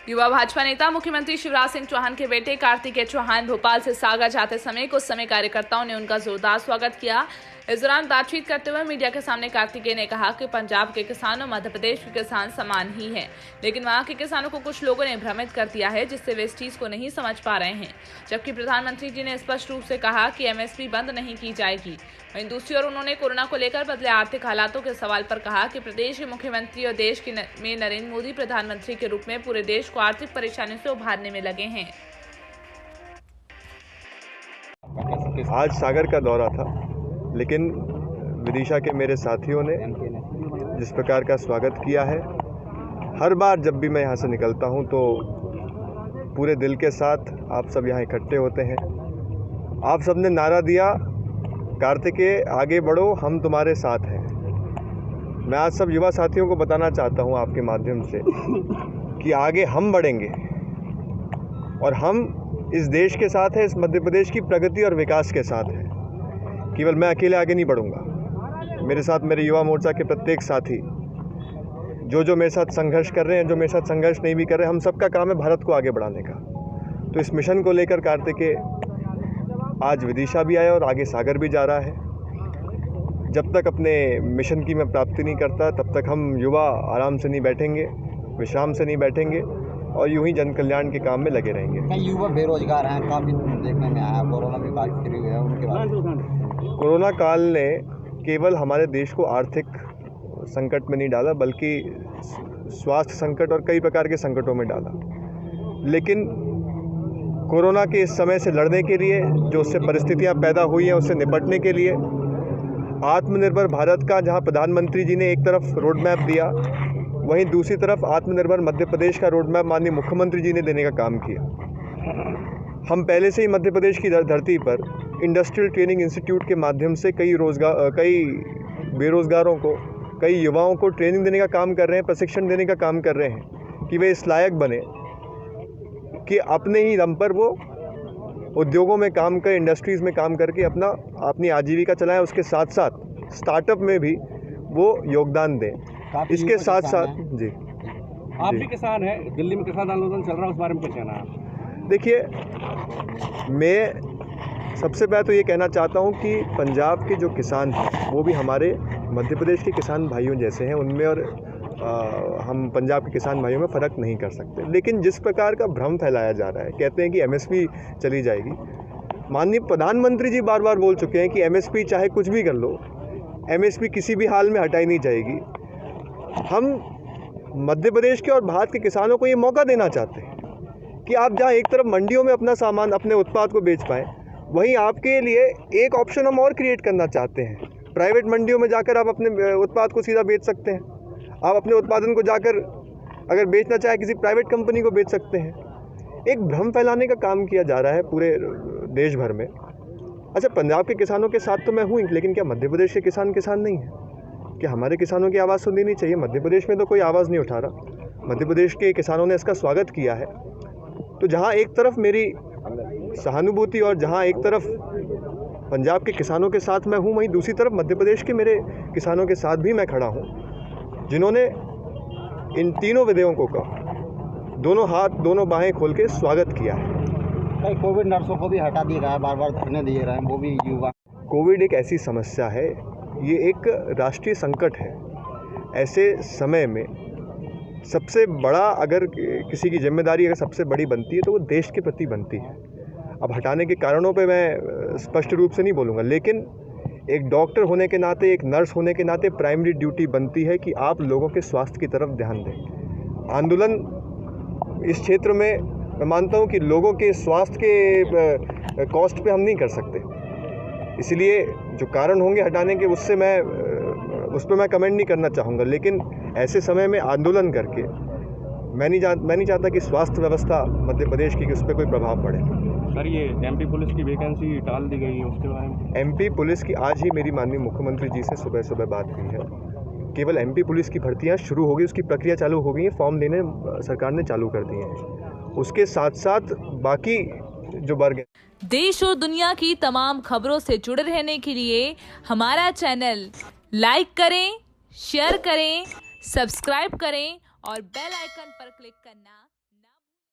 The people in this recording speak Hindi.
युवा भाजपा नेता मुख्यमंत्री शिवराज सिंह चौहान के बेटे कार्तिकेय चौहान भोपाल से सागर जाते समय कुछ समय कार्यकर्ताओं ने उनका जोरदार स्वागत किया। इस दौरान बातचीत करते हुए मीडिया के सामने कार्तिकेय ने कहा कि पंजाब के किसान और मध्य प्रदेश के किसान समान ही हैं, लेकिन वहां के किसानों को कुछ लोगों ने भ्रमित कर दिया है, जिससे वे इस चीज को नहीं समझ पा रहे हैं। जबकि प्रधानमंत्री जी ने स्पष्ट रूप से कहा कि एमएसपी बंद नहीं की जाएगी। वहीं दूसरी ओर उन्होंने कोरोना को लेकर बदले आर्थिक हालातों के सवाल पर कहा कि प्रदेश के मुख्यमंत्री और देश में नरेंद्र मोदी प्रधानमंत्री के रूप में पूरे देश को आर्थिक परेशानियों से उभारने में लगे हैं। आज सागर का दौरा था, लेकिन विदिशा के मेरे साथियों ने जिस प्रकार का स्वागत किया है, हर बार जब भी मैं यहाँ से निकलता हूँ तो पूरे दिल के साथ आप सब यहाँ इकट्ठे होते हैं। आप सब ने नारा दिया, कार्तिकेय आगे बढ़ो, हम तुम्हारे साथ हैं। मैं आज सब युवा साथियों को बताना चाहता हूँ आपके माध्यम से कि आगे हम बढ़ेंगे और हम इस देश के साथ है, इस मध्य प्रदेश की प्रगति और विकास के साथ है। केवल मैं अकेले आगे नहीं बढ़ूंगा, मेरे साथ मेरे युवा मोर्चा के प्रत्येक साथी जो मेरे साथ संघर्ष कर रहे हैं, जो मेरे साथ संघर्ष नहीं भी कर रहे हैं, हम सबका काम है भारत को आगे बढ़ाने का। तो इस मिशन को लेकर कार्तिकेय आज विदिशा भी आया और आगे सागर भी जा रहा है। जब तक अपने मिशन की मैं प्राप्ति नहीं करता, तब तक हम युवा आराम से नहीं बैठेंगे, विश्राम से नहीं बैठेंगे और यूं ही जन कल्याण के काम में लगे रहेंगे। कई युवा बेरोजगार हैं, काफ़ी देखने में आया, कोरोना भी काफ़ी फ्री हुआ है उनके बाद। कोरोना काल ने केवल हमारे देश को आर्थिक संकट में नहीं डाला, बल्कि स्वास्थ्य संकट और कई प्रकार के संकटों में डाला। लेकिन कोरोना के इस समय से लड़ने के लिए, जो उससे परिस्थितियां पैदा हुई हैं, उससे निपटने के लिए आत्मनिर्भर भारत का, जहां प्रधानमंत्री जी ने एक तरफ रोड मैप दिया, वहीं दूसरी तरफ आत्मनिर्भर मध्य प्रदेश का रोड मैप माननीय मुख्यमंत्री जी ने देने का काम किया। हम पहले से ही मध्य प्रदेश की धरती पर इंडस्ट्रियल ट्रेनिंग इंस्टीट्यूट के माध्यम से कई बेरोजगारों को, कई युवाओं को ट्रेनिंग देने का काम कर रहे हैं, प्रशिक्षण देने का काम कर रहे हैं कि वे इस लायक बने कि अपने ही दम पर वो उद्योगों में काम कर, इंडस्ट्रीज़ में काम करके अपनी आजीविका चलाएं। उसके साथ साथ स्टार्टअप में भी वो योगदान दें। इसके साथ साथ जी, आप भी किसान हैं, दिल्ली में किसान आंदोलन चल रहा है, उस बारे में क्या कहना है? देखिए, मैं सबसे पहले तो ये कहना चाहता हूँ कि पंजाब के जो किसान हैं वो भी हमारे मध्य प्रदेश के किसान भाइयों जैसे हैं, उनमें और हम पंजाब के किसान भाइयों में फ़र्क नहीं कर सकते। लेकिन जिस प्रकार का भ्रम फैलाया जा रहा है, कहते हैं कि एमएसपी चली जाएगी। माननीय प्रधानमंत्री जी बार बार बोल चुके हैं कि एमएसपी चाहे कुछ भी कर लो, एमएसपी किसी भी हाल में हटाई नहीं जाएगी। हम मध्य प्रदेश के और भारत के किसानों को ये मौका देना चाहते हैं कि आप जहाँ एक तरफ मंडियों में अपना सामान, अपने उत्पाद को बेच पाएँ, वहीं आपके लिए एक ऑप्शन हम और क्रिएट करना चाहते हैं। प्राइवेट मंडियों में जाकर आप अपने उत्पाद को सीधा बेच सकते हैं। आप अपने उत्पादन को जाकर अगर बेचना चाहे किसी प्राइवेट कंपनी को बेच सकते हैं। एक भ्रम फैलाने का काम किया जा रहा है पूरे देश भर में। अच्छा, पंजाब के किसानों के साथ तो मैं हूँ, लेकिन क्या मध्य प्रदेश के किसान नहीं हैं? क्या हमारे किसानों की आवाज़ सुननी नहीं चाहिए? मध्य प्रदेश में तो कोई आवाज़ नहीं उठा रहा। मध्य प्रदेश के किसानों ने इसका स्वागत किया है। तो जहाँ एक तरफ मेरी सहानुभूति और जहाँ एक तरफ पंजाब के किसानों के साथ मैं हूँ, वहीं दूसरी तरफ मध्य प्रदेश के मेरे किसानों के साथ भी मैं खड़ा हूँ, जिन्होंने इन तीनों विधेयकों का दोनों हाथ, दोनों बाहें खोल के स्वागत किया है। कई कोविड नर्सों को भी हटा दिया रहा है, बार बार धरने दिए रहे हैं, वो भी युवा। कोविड एक ऐसी समस्या है, ये एक राष्ट्रीय संकट है। ऐसे समय में सबसे बड़ा, अगर किसी की जिम्मेदारी अगर सबसे बड़ी बनती है तो वो देश के प्रति बनती है। अब हटाने के कारणों पे मैं स्पष्ट रूप से नहीं बोलूँगा, लेकिन एक डॉक्टर होने के नाते, एक नर्स होने के नाते प्राइमरी ड्यूटी बनती है कि आप लोगों के स्वास्थ्य की तरफ ध्यान दें। आंदोलन इस क्षेत्र में मैं मानता हूँ कि लोगों के स्वास्थ्य के कॉस्ट पे हम नहीं कर सकते, इसलिए जो कारण होंगे हटाने के, उस पर मैं कमेंट नहीं करना चाहूँगा। लेकिन ऐसे समय में आंदोलन करके मैं नहीं चाहता कि स्वास्थ्य व्यवस्था मध्य प्रदेश की, कि उस पर कोई प्रभाव पड़े। सर, ये एमपी पुलिस की वैकेंसी टाल दी गई है, उसके बारे में? एमपी पुलिस की आज ही मेरी माननीय मुख्यमंत्री जी से सुबह बात हुई है। केवल एमपी पुलिस की भर्तियां शुरू हो गई, उसकी प्रक्रिया चालू हो गई है, फॉर्म देने सरकार ने चालू कर दिए हैं। उसके साथ साथ बाकी जो वर्ग है। देश और दुनिया की तमाम खबरों से जुड़े रहने के लिए हमारा चैनल लाइक करें, शेयर करें, सब्सक्राइब करें और बेल आइकन पर क्लिक करना